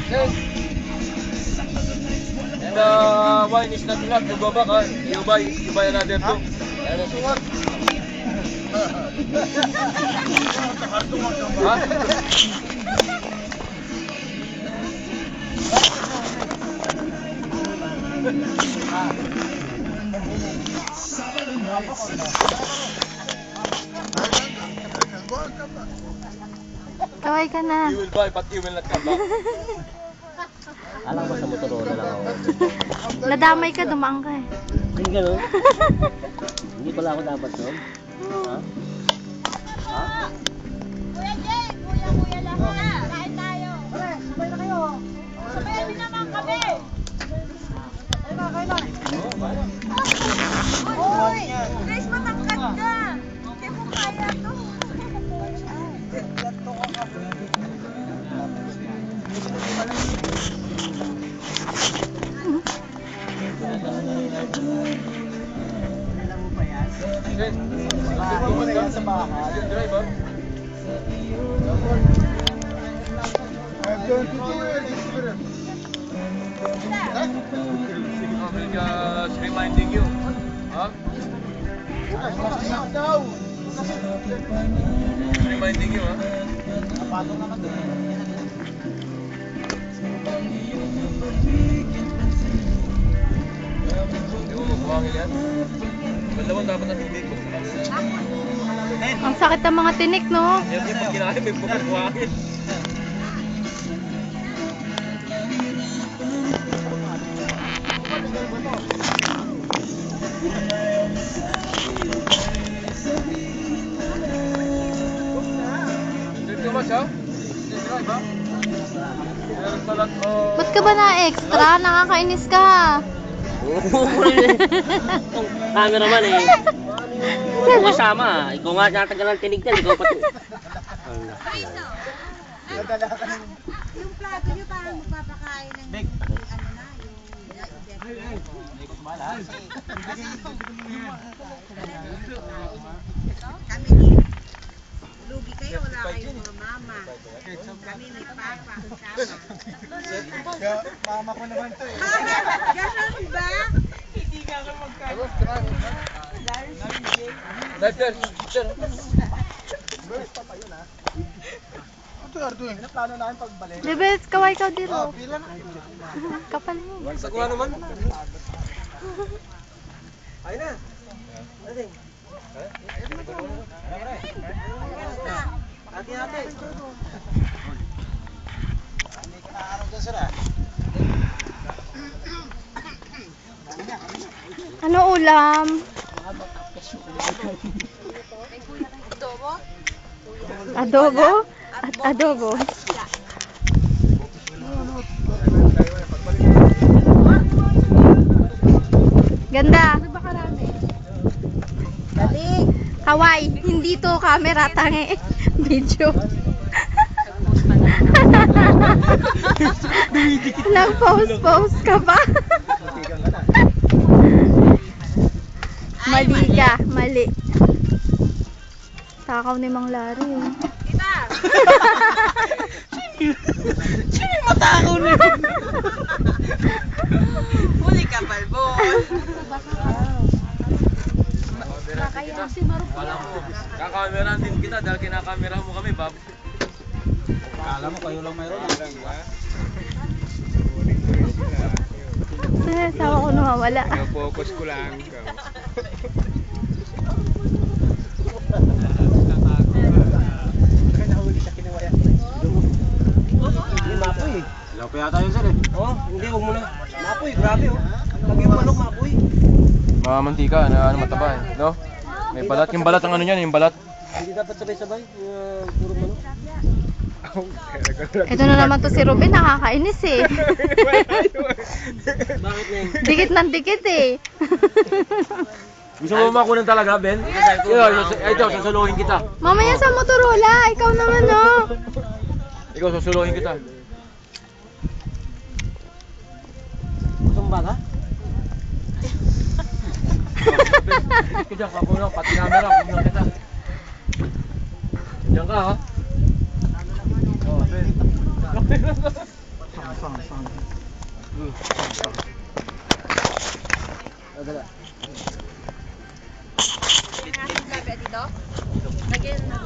Yes. And wine is not enough to go back, huh? You buy another two. Ano suwat? Kaway ka na. You will buy but you will not come back. Alam mo sa Motorola lang ako. Nadamay ka, dumaan ka eh. Hindi gano'n? Hindi pala ako dapat doon? Ha? Ha? Kuya Jay, kuya lang na. Kain tayo. Pare, sabay na kayo. Sabay din naman kami. Ayun na, kain na. Uy, guys, matangkad ka. Hindi mo kaya to. Okay. Sa bahay. Drive, huh? Just reminding you. Huh? Reminding you, huh? Hindi mo magbuhangin yan. Malawan dapat ang tubig mo. Ang sakit ng mga tinik, no? Yan yung pag kinahin, may buhangin. Too much, huh? Drive, huh? Meron salat, oh. Ba't ka ba na-extra? Nakakainis ka. Cameraman eh. Huwag mo kasama. Ikaw nga natagal ng tinig yan. Ikaw pati. Yung plato nyo parang magpapakain ng ano na, kami ni lugi kayo, wala kayong mga mama. Kami may papa, kasama. Mama ko naman to eh. Ganun ba? Hindi ka ako magkakaroon. Drive there, sir. Ito Arduin, plano namin pagbalik. Debes, kaway ka dito. Pila na. Kapal mo. Sakuha naman. Ayun na. Hati-hati. Hindi ka nakaaraw dyan sir ah. Ano ulam? Adobo? At adobo. Ganda. Kaway, hindi to camera, tangi. Video. Nag-post ka pa. Mali ka, mali. Takaw ni Mang Larry. Oh. Kita! Sino yung matakaw na yun? Huli ka, balbon! Kakamera din kita dahil kinakamera mo kami, Bob. Kala mo kayo lang mayroon. Sawa ko nawawala. Focus ko lang. Hindi mapoy eh. Ilaw pa yata yun sir eh. Oh, hindi, huwag mo na. Mapoy, grabe oh. Lagi yung manok, mapoy. Mga mantika, ano mataba eh, no? May balat, yung balat ang ano niyan, yung balat. Hindi dapat sabay-sabay. Puro manok. Ito na naman to si Ruben, nakakainis eh. Bakit na yun? Dikit ng dikit eh. Gusto mo makunan talaga, Ben? Ito, susuluhin kita. Mamaya sa Motorola, ikaw naman no. Ikaw, susuluhin kita. Tumba ka? Ito dyan, kakunan, pati camera, kunan kita. Diyan ka, ha? Oh, Ben. Sang. Dala. Ang ating gabi dito. Lagyan na.